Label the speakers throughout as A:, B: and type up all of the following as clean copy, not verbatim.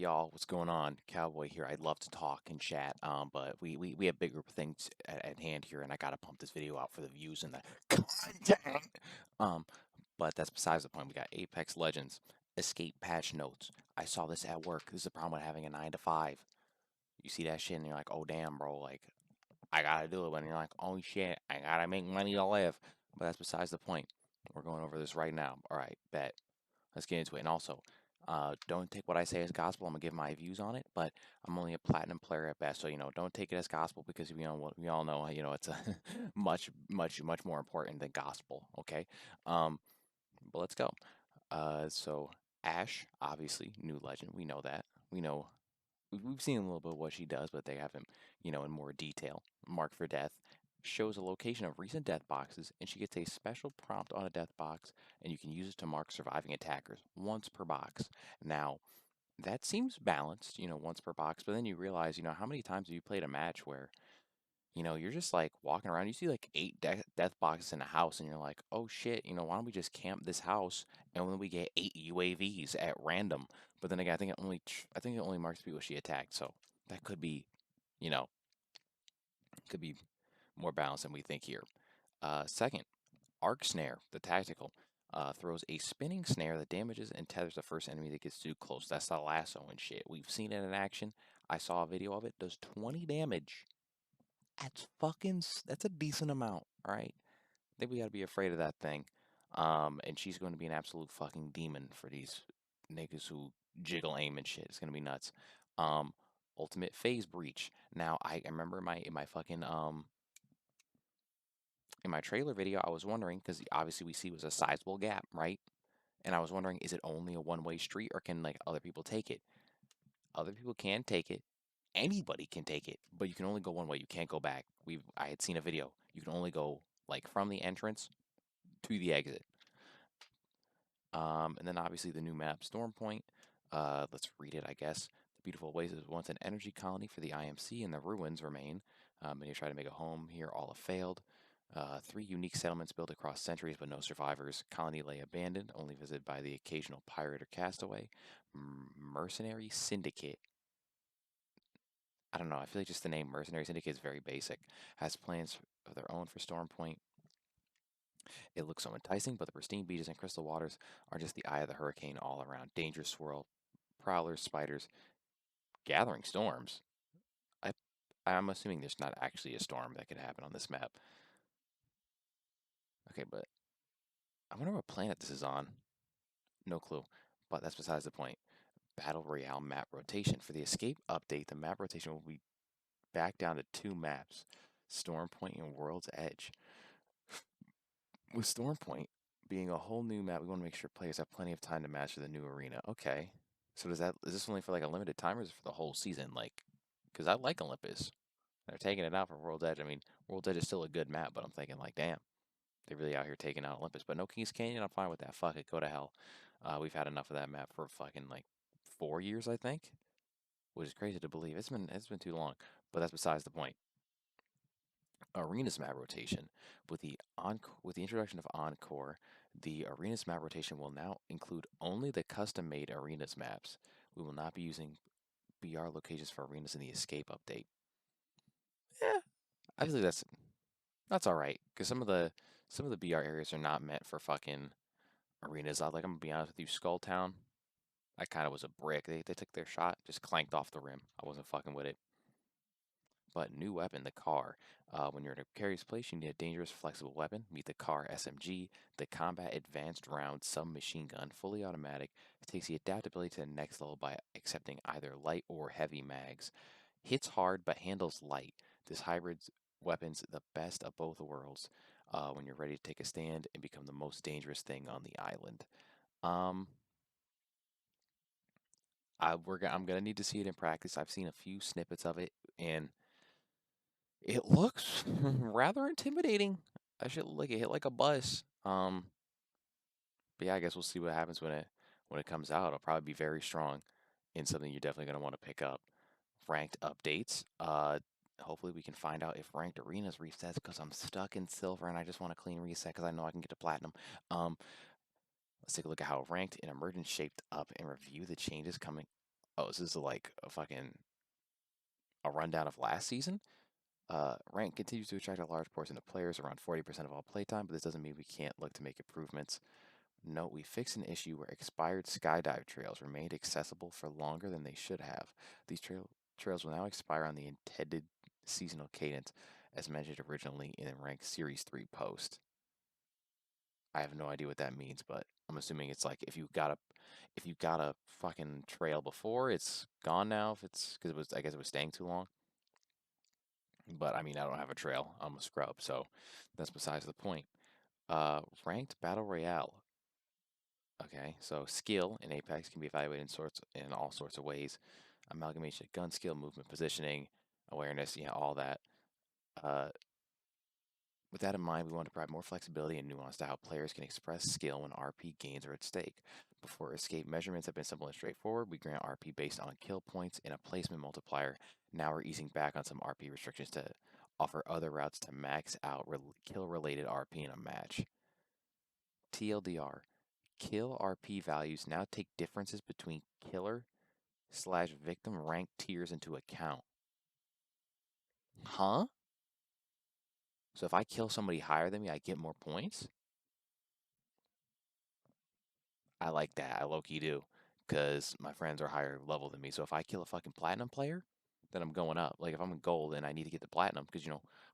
A: y'all, what's going on? Cowboy here. I'd love to talk and chat, but we have bigger things at hand here, and I gotta pump this video out for the views and the content. Um, but that's besides the point. We got Apex Legends, Escape patch notes. I saw this at work. This is the problem with having a 9 to 5. You see that shit, and you're like, oh damn, bro, like I gotta do it. But you're like, oh shit, I gotta make money to live. But that's besides the point. We're going over this right now. All right, bet. Let's get into it. And also, don't take what I say as gospel. I'm gonna give my views on it, but I'm only a platinum player at best. So don't take it as gospel because we all know it's a much more important than gospel. Okay, um, but let's go. So Ash, obviously, new legend. We know that. We know we've seen a little bit of what she does, but they haven't, in more detail. Mark for Death shows a location of recent death boxes, and she gets a special prompt on a death box, and you can use it to mark surviving attackers once per box. Now, that seems balanced, once per box, but then you realize, how many times have you played a match where, you're just like walking around, you see like eight death boxes in a house, and you're like, oh shit, why don't we just camp this house and then we get 8 UAVs at random? But then again, I think it only marks people she attacked, so that you know, could be more balanced than we think here. Second, Arc Snare, the tactical, throws a spinning snare that damages and tethers the first enemy that gets too close. That's the lasso and shit. We've seen it in action. I saw a video of it. Does 20 damage. That's a decent amount, all right? I think we gotta be afraid of that thing. And she's going to be an absolute fucking demon for these niggas who jiggle aim and shit. It's gonna be nuts. Um, Ultimate Phase Breach. Now I remember in my trailer video, I was wondering because obviously we see it was a sizable gap, right? And I was wondering, is it only a one-way street or can like other people take it? Other people can take it. Anybody can take it, but you can only go one way. You can't go back. I had seen a video. You can only go like from the entrance to the exit. And then obviously the new map, Storm Point. Let's read it, I guess. The beautiful oasis was once an energy colony for the IMC, and the ruins remain. Many try to make a home here, all have failed. 3 unique settlements built across centuries, but no survivors. Colony lay abandoned, only visited by the occasional pirate or castaway. Mercenary Syndicate. I don't know. I feel like just the name Mercenary Syndicate is very basic. Has plans of their own for Storm Point. It looks so enticing, but the pristine beaches and crystal waters are just the eye of the hurricane all around. Dangerous swirl, prowlers, spiders, gathering storms. I, I'm assuming there's not actually a storm that could happen on this map. Okay, but I wonder what planet this is on. No clue, but that's besides the point. Battle Royale map rotation. For the Escape update, the map rotation will be back down to 2 maps, Storm Point and World's Edge. With Storm Point being a whole new map, we want to make sure players have plenty of time to master the new arena. Okay. So is this only for like a limited time or is it for the whole season? Like, because I like Olympus. They're taking it out for World's Edge. I mean, World's Edge is still a good map, but I'm thinking like, damn, they're really out here taking out Olympus. But no Kings Canyon, I'm fine with that. Fuck it, go to hell. We've had enough of that map for fucking like 4 years, I think, which is crazy to believe. It's been too long, but that's besides the point. Arenas map rotation. With the introduction of Encore, the Arenas map rotation will now include only the custom-made Arenas maps. We will not be using BR locations for Arenas in the Escape update. Yeah, I feel like that's all right because some of the BR areas are not meant for fucking arenas. I'm gonna be honest with you, Skulltown. I kind of was a brick. They took their shot, just clanked off the rim. I wasn't fucking with it. But new weapon, the car. When you're in a precarious place, you need a dangerous, flexible weapon. Meet the car SMG, the Combat Advanced Round Submachine Gun, fully automatic. It takes the adaptability to the next level by accepting either light or heavy mags. Hits hard but handles light. This hybrid weapon's the best of both worlds when you're ready to take a stand and become the most dangerous thing on the island. Um, I'm gonna need to see it in practice. I've seen a few snippets of it, and it looks rather intimidating. I should like it hit like a bus. But yeah, I guess we'll see what happens when it comes out. It'll probably be very strong and something you're definitely gonna want to pick up. Ranked updates. Hopefully we can find out if ranked arenas resets because I'm stuck in silver and I just want a clean reset because I know I can get to platinum. Um, let's take a look at how ranked and emergence shaped up and review the changes coming. Oh, is this like a fucking a rundown of last season? Rank continues to attract a large portion of players, around 40% of all playtime, but this doesn't mean we can't look to make improvements. Note, we fixed an issue where expired skydive trails remained accessible for longer than they should have. These trails will now expire on the intended seasonal cadence, as mentioned originally in Rank Series 3 post. I have no idea what that means, but I'm assuming it's like if you got a fucking trail before, it's gone now. If it's because it was, I guess it was staying too long. But I mean, I don't have a trail. I'm a scrub, so that's besides the point. Ranked battle royale. Okay, so skill in Apex can be evaluated in all sorts of ways. Amalgamation of gun skill, movement, positioning, awareness, all that. Uh, with that in mind, we want to provide more flexibility and nuance to how players can express skill when RP gains are at stake. Before escape measurements have been simple and straightforward, we grant RP based on kill points and a placement multiplier. Now we're easing back on some RP restrictions to offer other routes to max out kill-related RP in a match. TLDR, kill RP values now take differences between killer/victim rank tiers into account. Huh? So if I kill somebody higher than me, I get more points? I like that. I low-key do. Because my friends are higher level than me. So if I kill a fucking platinum player, then I'm going up. Like if I'm in gold and I need to get the platinum, because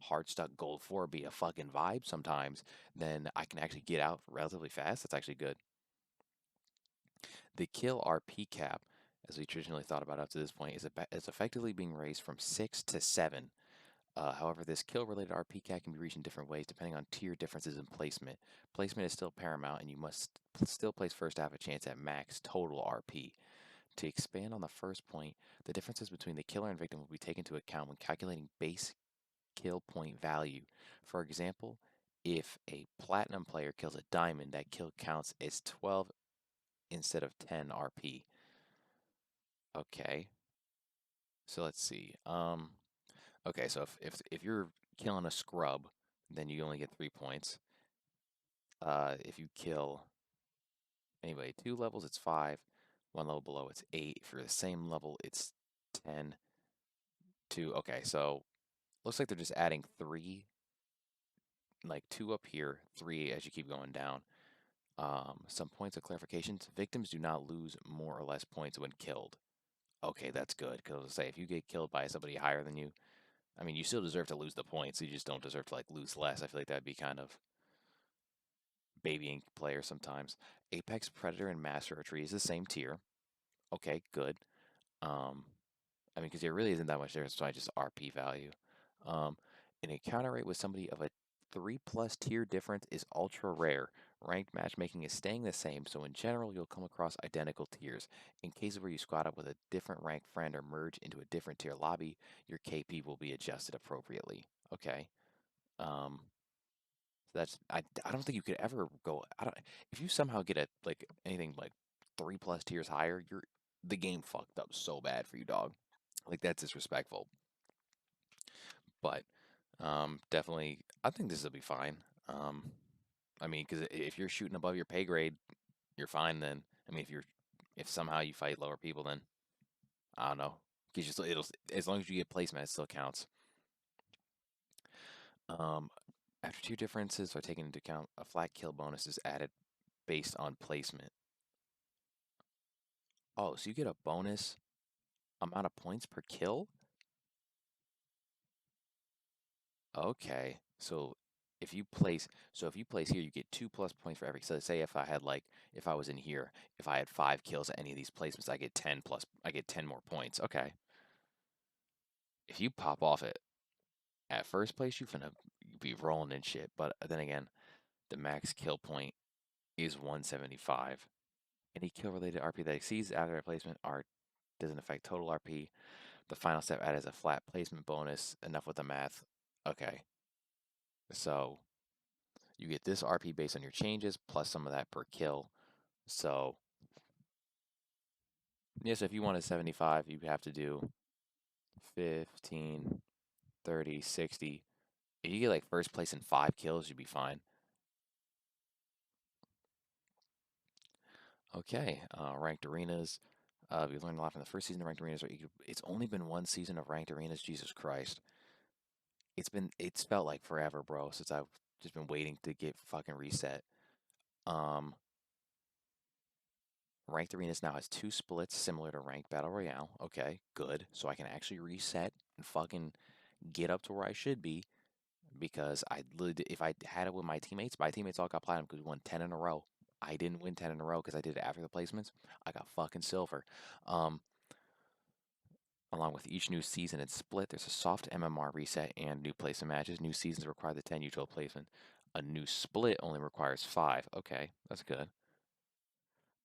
A: hard stuck gold 4 be a fucking vibe sometimes, then I can actually get out relatively fast. That's actually good. The kill RP cap, as we traditionally thought about up to this point, is effectively being raised from 6 to 7. However, this kill-related RP cap can be reached in different ways depending on tier differences in placement. Placement is still paramount, and you must still place first to have a chance at max total RP. To expand on the first point, the differences between the killer and victim will be taken into account when calculating base kill point value. For example, if a platinum player kills a diamond, that kill counts as 12 instead of 10 RP. Okay, so let's see. Okay, so if you're killing a scrub, then you only get 3 points. If you kill anyway 2 levels, it's 5. 1 level below, it's 8. If you're the same level, it's 10. 2. Okay, so looks like they're just adding 3, like 2 up here, 3 as you keep going down. Some points of clarifications. Victims do not lose more or less points when killed. Okay, that's good, because I'll say if you get killed by somebody higher than you, I mean, you still deserve to lose the points. You just don't deserve to like lose less. I feel like that'd be kind of babying players sometimes. Apex, Predator, and Master Archery is the same tier. Okay, good. Um, I mean, because there really isn't that much difference between just RP value. Um, an encounter rate with somebody of a 3+ tier difference is ultra rare. Ranked matchmaking is staying the same, so in general, you'll come across identical tiers. In cases where you squad up with a different ranked friend or merge into a different tier lobby, your KP will be adjusted appropriately. Okay. Um, I don't think you could ever go. I don't if you somehow get a like anything like 3+ tiers higher, the game fucked up so bad for you, dog. Like that's disrespectful. But definitely, I think this will be fine. I mean, because if you're shooting above your pay grade, you're fine. Then I mean, if somehow you fight lower people, then I don't know. Because it'll as long as you get placement, it still counts. Um, After tier differences are taken into account, a flat kill bonus is added based on placement. Oh, so you get a bonus amount of points per kill? Okay. So if you place here, you get 2+ points for every. So say if I was in here, if I had 5 kills at any of these placements, I get 10 more points. Okay. If you pop off at first place, you finna be rolling in shit. But then again, the max kill point is 175. Any kill related RP that exceeds after replacement R doesn't affect total RP. The final step added as a flat placement bonus. Enough with the math. Okay. So you get this RP based on your changes plus some of that per kill. So yes, if you want a 75, you have to do 15, 30, 60. If you get like first place in 5 kills, you'd be fine. Okay, ranked arenas. We learned a lot from the first season of Ranked Arenas. It's only been one season of Ranked Arenas. Jesus Christ, it's felt like forever, bro. Since I've just been waiting to get fucking reset. Um, Ranked Arenas now has two splits similar to Ranked Battle Royale. Okay, good. So I can actually reset and fucking get up to where I should be because if I had it with my teammates all got platinum because we won 10 in a row. I didn't win 10 in a row because I did it after the placements. I got fucking silver. Um, Along with each new season and split, there's a soft MMR reset and new placement matches. New seasons require the 10 usual placement. A new split only requires 5. Okay, that's good.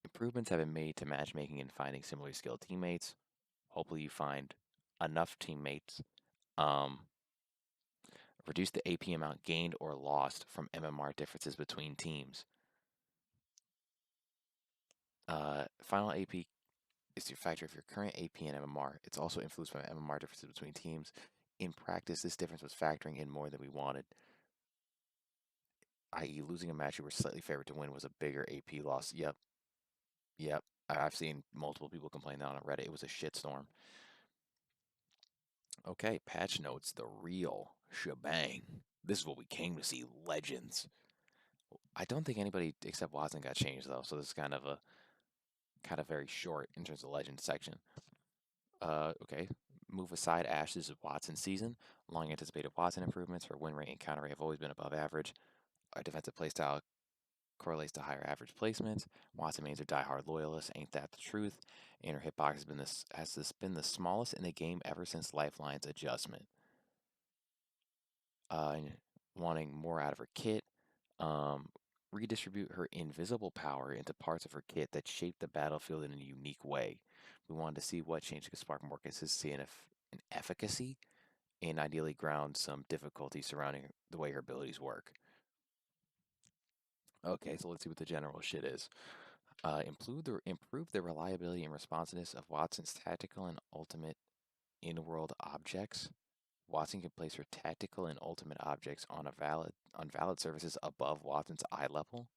A: Improvements have been made to matchmaking and finding similarly skilled teammates. Hopefully, you find enough teammates. Um, Reduce the AP amount gained or lost from MMR differences between teams. Final AP is your factor of your current AP and MMR. It's also influenced by MMR differences between teams. In practice, this difference was factoring in more than we wanted, i.e., losing a match you were slightly favored to win was a bigger AP loss. Yep, yep. I've seen multiple people complain that on Reddit. It was a shitstorm. Okay, patch notes, the real shebang. This is what we came to see, legends. I don't think anybody except Wattson got changed though, so this is kind of very short in terms of legend section. Okay. Move aside Ash. This is Wattson season. Long anticipated Wattson improvements for win rate and counter rate have always been above average. Our defensive playstyle correlates to higher average placements. Wattson mains are diehard loyalists. Ain't that the truth? And her hitbox has been the smallest in the game ever since Lifeline's adjustment. Wanting more out of her kit. Um, Redistribute her invisible power into parts of her kit that shape the battlefield in a unique way. We wanted to see what change could spark more consistency and efficacy, and ideally ground some difficulty surrounding the way her abilities work. Okay, so let's see what the general shit is. Improve the reliability and responsiveness of Wattson's tactical and ultimate in-world objects. Wattson can place her tactical and ultimate objects on valid surfaces above Wattson's eye level.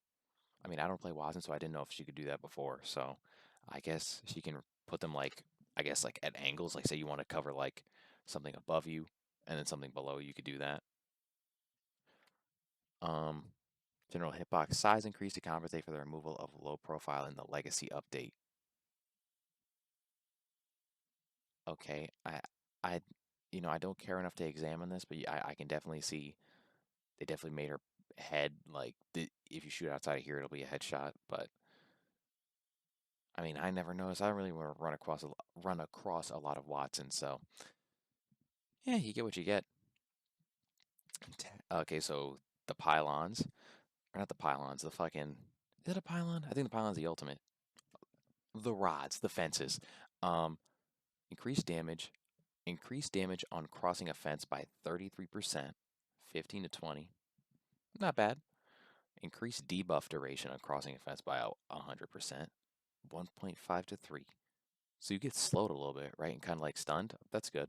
A: I mean, I don't play Wattson, so I didn't know if she could do that before. So I guess she can put them like, I guess like at angles. Like say you want to cover like something above you and then something below, you could do that. Um, General hitbox size increase to compensate for the removal of low profile in the legacy update. Okay, I, I don't care enough to examine this, but I can definitely see they definitely made her head like if you shoot outside of here, it'll be a headshot. But I mean, I never noticed. I don't really want to run across a lot of Wattson, so yeah, you get what you get. Okay, so the pylons, or not the pylons, the fucking is it a pylon? I think the pylon's the ultimate. The rods, the fences. Um, increase damage, increase damage on crossing a fence by 33%, 15 to 20. Not bad. Increase debuff duration on crossing a fence by 100%, 1.5 to 3. So you get slowed a little bit, right? And kind of like stunned. That's good.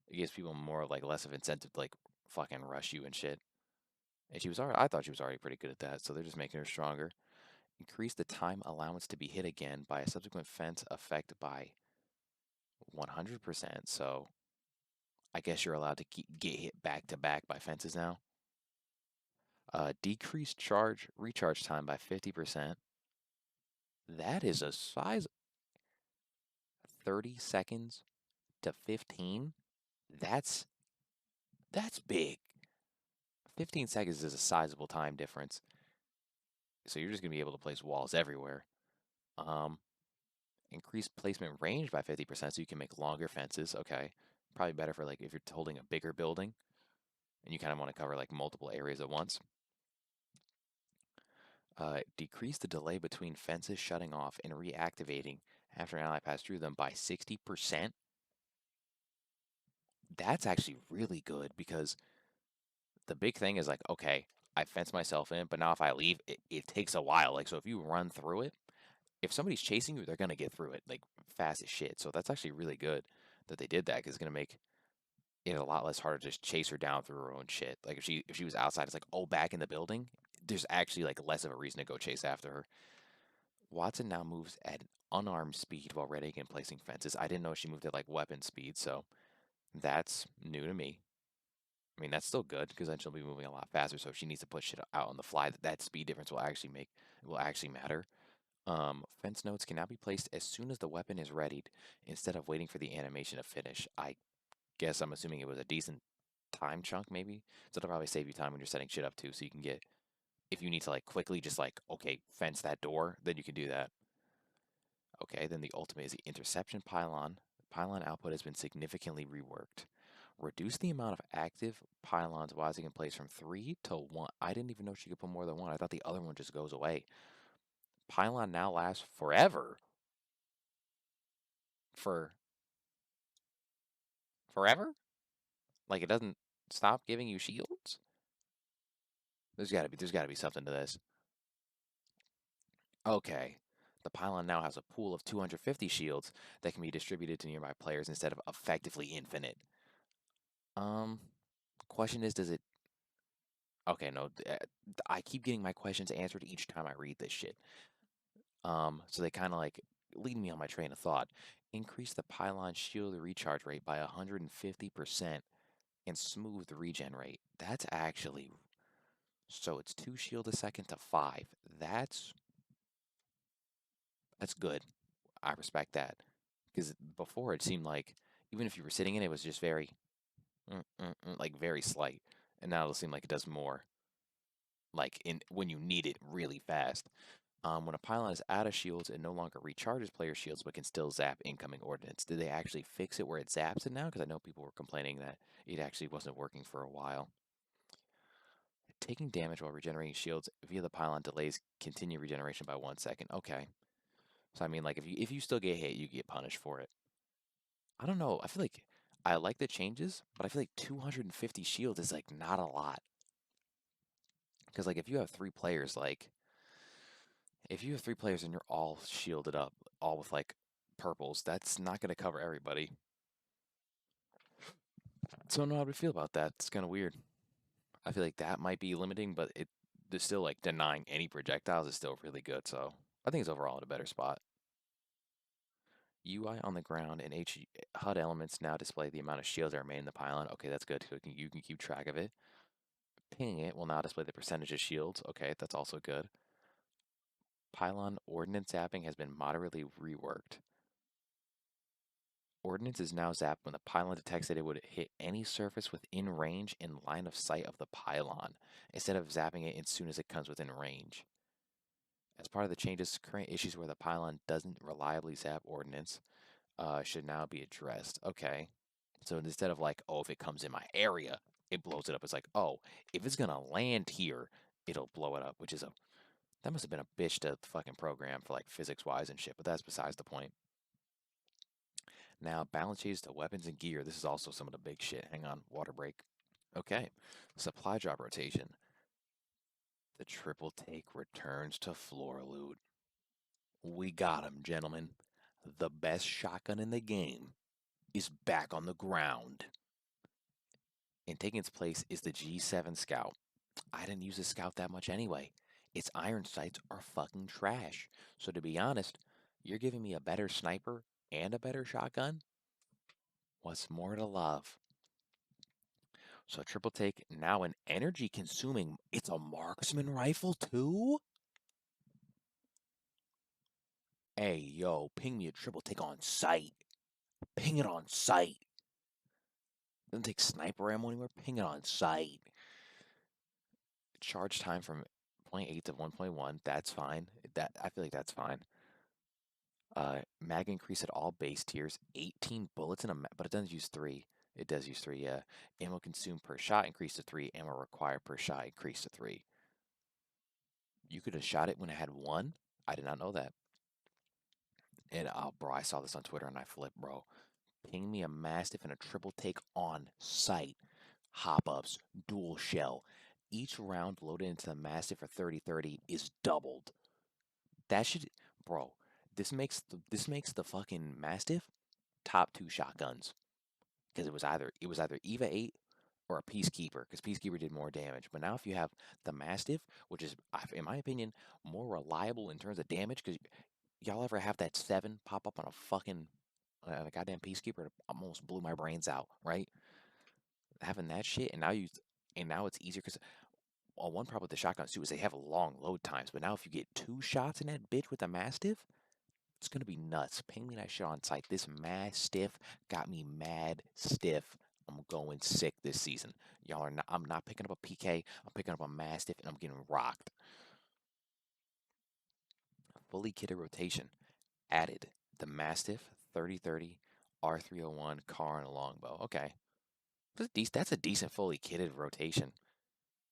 A: It gives people more like less of incentive to like fucking rush you and shit. And I thought she was already pretty good at that, so they're just making her stronger. Increase the time allowance to be hit again by a subsequent fence effect by 100%. So I guess you're allowed to get hit back to back by fences now. Decrease recharge time by 50%. That is a size 30 seconds to 15. That's that's big. 15 seconds is a sizable time difference. So you're just gonna be able to place walls everywhere. Um, Increase placement range by 50% so you can make longer fences. Okay. Probably better for like if you're holding a bigger building and you kind of want to cover like multiple areas at once. Decrease the delay between fences shutting off and reactivating after an ally passed through them by 60%. That's actually really good because the big thing is like, okay, I fence myself in, but now if I leave, it takes a while. Like, so if you run through it, if somebody's chasing you, they're gonna get through it like fast as shit. So that's actually really good that they did that because it's gonna make it a lot less harder to just chase her down through her own shit. Like if she was outside, it's like, oh, back in the building, there's actually like less of a reason to go chase after her. Wattson now moves at an unarmed speed while readying and placing fences. I didn't know she moved at like weapon speed, so that's new to me. I mean, that's still good because then she'll be moving a lot faster. So if she needs to put shit out on the fly, that speed difference will actually matter. Fence notes can now be placed as soon as the weapon is readied instead of waiting for the animation to finish. I guess I'm assuming it was a decent time chunk, maybe. So it'll probably save you time when you're setting shit up too. So you can get, if you need to like quickly just like, okay, fence that door, then you can do that. Okay, then the ultimate is the interception pylon. Pylon output has been significantly reworked. Reduce the amount of active pylons wising in place from 3 to 1. I didn't even know she could put more than one. I thought the other one just goes away. Pylon now lasts forever. For forever? Like it doesn't stop giving you shields? There's gotta be something to this. Okay. The pylon now has a pool of 250 shields that can be distributed to nearby players instead of effectively infinite. Um, question is, does it? Okay, no, I keep getting my questions answered each time I read this shit. So they kind of like lead me on my train of thought. Increase the pylon shield recharge rate by 150% and smooth the regen rate. That's actually so it's 2 shield a second to 5. That's good. I respect that because before it seemed like even if you were sitting in it, it was just very like very slight, and now it'll seem like it does more like in when you need it really fast. When a pylon is out of shields, it no longer recharges player shields, but can still zap incoming ordnance. Did they actually fix it where it zaps it now? Because I know people were complaining that it actually wasn't working for a while. Taking damage while regenerating shields via the pylon delays continue regeneration by 1 second. Okay. So I mean, like if you still get hit, you get punished for it. I don't know. I feel like I like the changes, but I feel like 250 shields is like not a lot. Because like if you have 3 players, like if you have 3 players and you're all shielded up, all with like purples, that's not going to cover everybody. So I don't know how to feel about that. It's kind of weird. I feel like that might be limiting, but it there's still like denying any projectiles is still really good. So I think it's overall in a better spot. UI on the ground and HUD elements now display the amount of shields that remain in the pylon. Okay, that's good. You can keep track of it. Pinging it will now display the percentage of shields. Okay, that's also good. Pylon ordnance zapping has been moderately reworked. Ordnance is now zapped when the pylon detects that it would hit any surface within range in line of sight of the pylon, instead of zapping it as soon as it comes within range. As part of the changes, current issues where the pylon doesn't reliably zap ordnance should now be addressed. Okay. So instead of like, oh, if it comes in my area, it blows it up. It's like, oh, if it's gonna land here, it'll blow it up, which is a that must have been a bitch to fucking program for like physics wise and shit, but that's besides the point. Now, balance changes to weapons and gear. This is also some of the big shit. Hang on, water break. Okay. Supply drop rotation. The triple take returns to floor loot. We got him, gentlemen. The best shotgun in the game is back on the ground. And taking its place is the G7 Scout. I didn't use the Scout that much anyway. Its iron sights are fucking trash. So to be honest, you're giving me a better sniper and a better shotgun? What's more to love? So triple take, now an energy consuming, it's a marksman rifle too? Hey, yo, ping me a triple take on sight. Ping it on sight. Doesn't take sniper ammo anywhere. Ping it on sight. Charge time from zero point 0.8 to 1.1. That's fine. I feel like that's fine. Mag increase at all base tiers. 18 bullets in a but it doesn't use 3. It does use 3, yeah. Ammo consumed per shot increased to 3. Ammo required per shot increased to 3. You could have shot it when it had 1? I did not know that. And bro, I saw this on Twitter and I flipped, bro. Ping me a Mastiff and a triple take on sight. Hop ups, dual shell. Each round loaded into the Mastiff for 30-30 is doubled. That should, bro. This makes the fucking Mastiff top 2 shotguns because it was either EVA 8 or a Peacekeeper, because Peacekeeper did more damage. But now if you have the Mastiff, which is, in my opinion, more reliable in terms of damage, because y'all ever have that 7 pop up on a fucking a goddamn Peacekeeper? It almost blew my brains out, right? Having that shit, and now it's easier because one problem with the shotguns too is they have long load times. But now if you get 2 shots in that bitch with a Mastiff, it's gonna be nuts. Ping me that shit on site. This Mastiff got me mad stiff. I'm going sick this season. Y'all are not. I'm not picking up a PK. I'm picking up a Mastiff, and I'm getting rocked. Fully kitted rotation added the Mastiff 3030 R301 car and a longbow. Okay, that's a decent fully kitted rotation.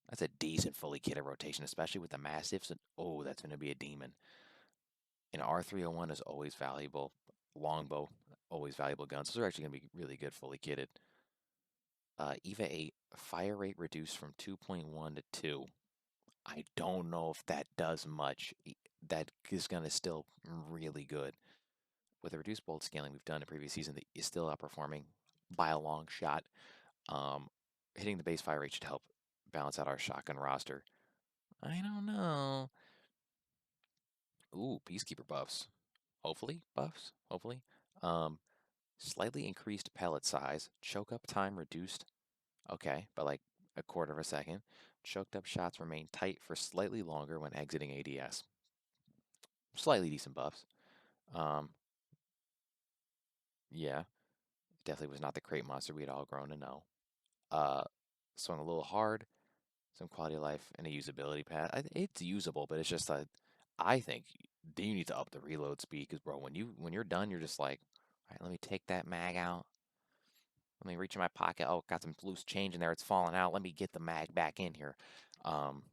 A: That's a decent fully kitted rotation, especially with the Mastiffs. And oh, that's gonna be a demon. And R301 is always valuable. Longbow, always valuable guns. Those are actually going to be really good fully kitted. EVA 8, fire rate reduced from 2.1 to 2. I don't know if that does much. That is going to still really good. With the reduced bolt scaling we've done in previous season, that is still outperforming by a long shot. Hitting the base fire rate should help balance out our shotgun roster. I don't know. Ooh, Peacekeeper buffs. Hopefully, buffs. Hopefully. Um, Slightly increased pellet size. Choke up time reduced. Okay, by like a quarter of a second. Choked up shots remain tight for slightly longer when exiting ADS. Slightly decent buffs. Um, yeah, definitely was not the crate monster we had all grown to know. Uh, Swung a little hard. Some quality of life and a usability pad. It's usable, but it's just a. I think you need to up the reload speed because, bro, when you're done, you're just like, all right, let me take that mag out. Let me reach in my pocket. Oh, got some loose change in there. It's falling out. Let me get the mag back in here. Um,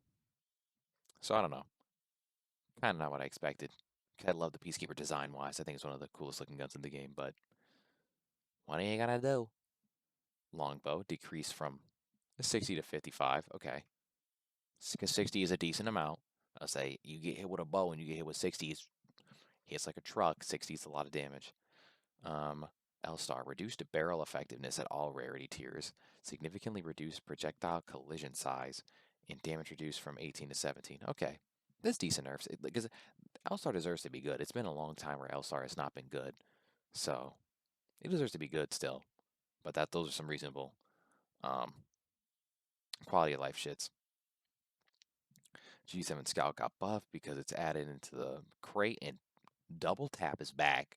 A: so I don't know. Kind of not what I expected. I love the Peacekeeper design wise. I think it's one of the coolest looking guns in the game. But what are you gonna do? Longbow decreased from 60 to 55. Okay, because 60 is a decent amount. I'll say you get hit with a bow and you get hit with 60, hits like a truck. 60 is a lot of damage. Um, L-Star reduced barrel effectiveness at all rarity tiers, significantly reduced projectile collision size, and damage reduced from 18 to 17. Okay, that's decent nerfs because L-Star deserves to be good. It's been a long time where L-Star has not been good, so it deserves to be good still. But those are some reasonable um, quality of life shits. G7 Scout got buffed because it's added into the crate, and double tap is back.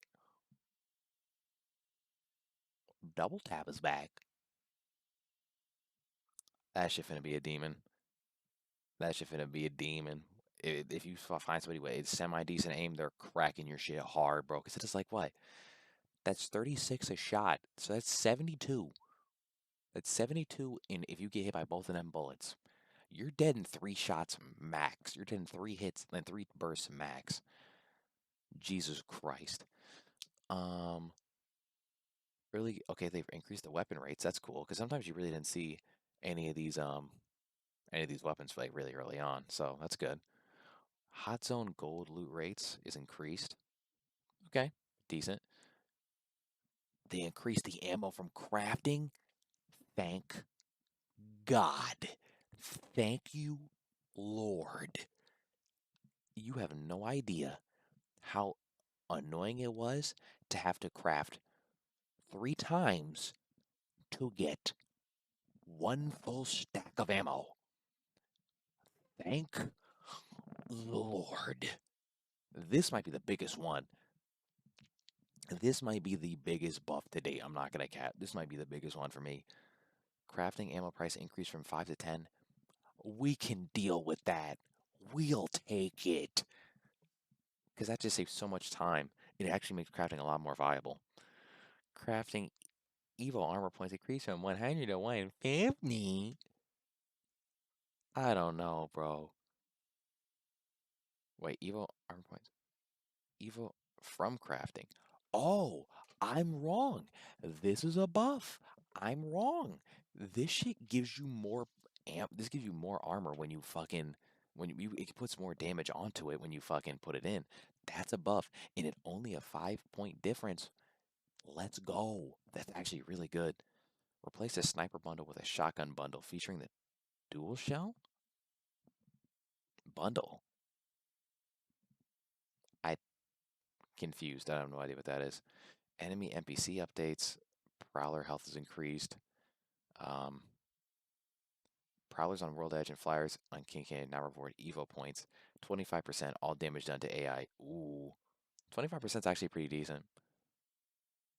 A: Double tap is back. That shit finna be a demon. That shit finna be a demon. If you find somebody with semi decent aim, they're cracking your shit hard, bro. Because it's like what? That's 36 a shot. So that's 72. That's 72. And if you get hit by both of them bullets, you're dead in 3 shots max. You're dead in 3 hits and 3 bursts max. Jesus Christ. Um, Really, okay, they've increased the weapon rates. That's cool. Because sometimes you really didn't see any of these weapons like really early on. So that's good. Hot zone gold loot rates is increased. Okay, decent. They increased the ammo from crafting. Thank God. Thank you, Lord. You have no idea how annoying it was to have to craft 3 times to get 1 full stack of ammo. Thank the Lord. This might be the biggest one. This might be the biggest buff to date. I'm not going to cap. This might be the biggest one for me. Crafting ammo price increase from 5 to 10. We can deal with that. We'll take it. Because that just saves so much time. It actually makes crafting a lot more viable. Crafting evil armor points increase from 100 to 150. I don't know, bro. Wait, evil armor points. Evil from crafting. Oh, I'm wrong. This is a buff. I'm wrong. This shit gives you more this gives you more armor when you fucking it puts more damage onto it when you fucking put it in. That's a buff, and it only a 5-point difference. Let's go. That's actually really good. Replace a sniper bundle with a shotgun bundle featuring the dual shell bundle. I confused. I have no idea what that is. Enemy NPC updates. Prowler health is increased. Um, Prowlers on World Edge and Flyers on King Canyon now reward Evo points. 25% all damage done to AI. Ooh. 25% is actually pretty decent.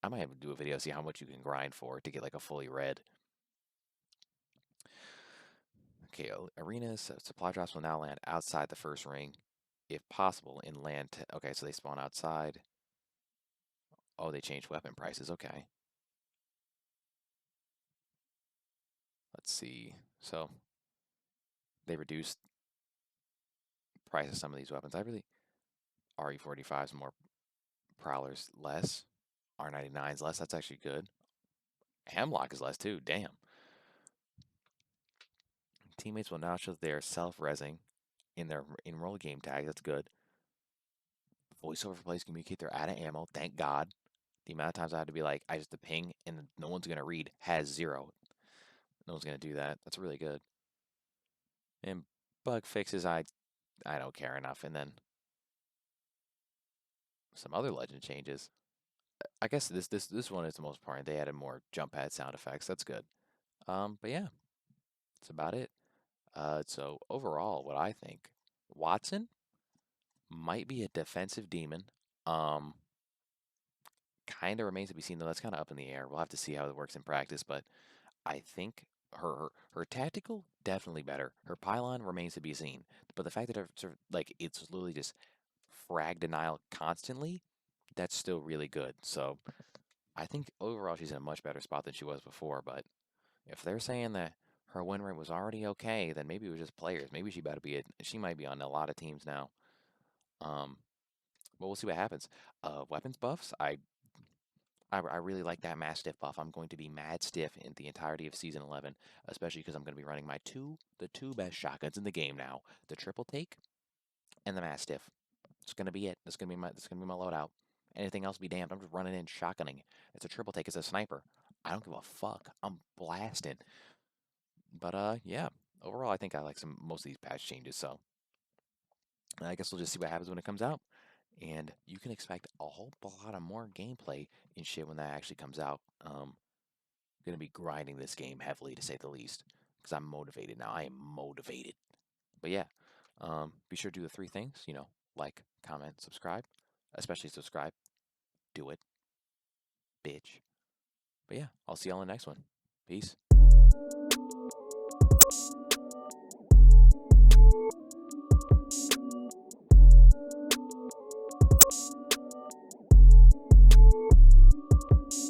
A: I might have to do a video, see how much you can grind for to get like a fully red. Okay, arenas, supply drops will now land outside the first ring, if possible, in land. Okay, so they spawn outside. Oh, they changed weapon prices. Okay. Let's see. So they reduced price of some of these weapons. I really RE45s more, Prowlers less, R99s less. That's actually good. Hemlock is less too. Damn. Teammates will now show their self-resing in their enroll game tag. That's good. Voiceover for players communicate they're out of ammo. Thank God. The amount of times I had to be like, I just ping and no one's gonna read has 0. No one's gonna do that. That's really good. And bug fixes, I don't care enough. And then some other legend changes. I guess this one is the most important. They added more jump pad sound effects. That's good. But yeah, that's about it. So overall, what I think, Wattson might be a defensive demon. Um, Kind of remains to be seen though. That's kind of up in the air. We'll have to see how it works in practice. But I think her tactical definitely better. Her pylon remains to be seen. But the fact that like it's literally just frag denial constantly, that's still really good. So I think overall she's in a much better spot than she was before. But if they're saying that her win rate was already okay, then maybe it was just players. Maybe she might be on a lot of teams now. Um, but we'll see what happens. Weapons buffs, I really like that MASTIFF buff. I'm going to be mad stiff in the entirety of Season 11, especially because I'm going to be running the two best shotguns in the game now, the triple take and the MASTIFF. It's going to be it. That's going to be my loadout. Anything else be damned. I'm just running in shotgunning. It's a triple take. It's a sniper. I don't give a fuck. I'm blasting. But yeah. Overall, I think I like most of these patch changes. So I guess we'll just see what happens when it comes out. And you can expect a whole lot of more gameplay and shit when that actually comes out. Going to be grinding this game heavily to say the least because I'm motivated now. I am motivated. But yeah, be sure to do the 3 things, like, comment, subscribe, especially subscribe. Do it, bitch. But yeah, I'll see y'all in the next one. Peace.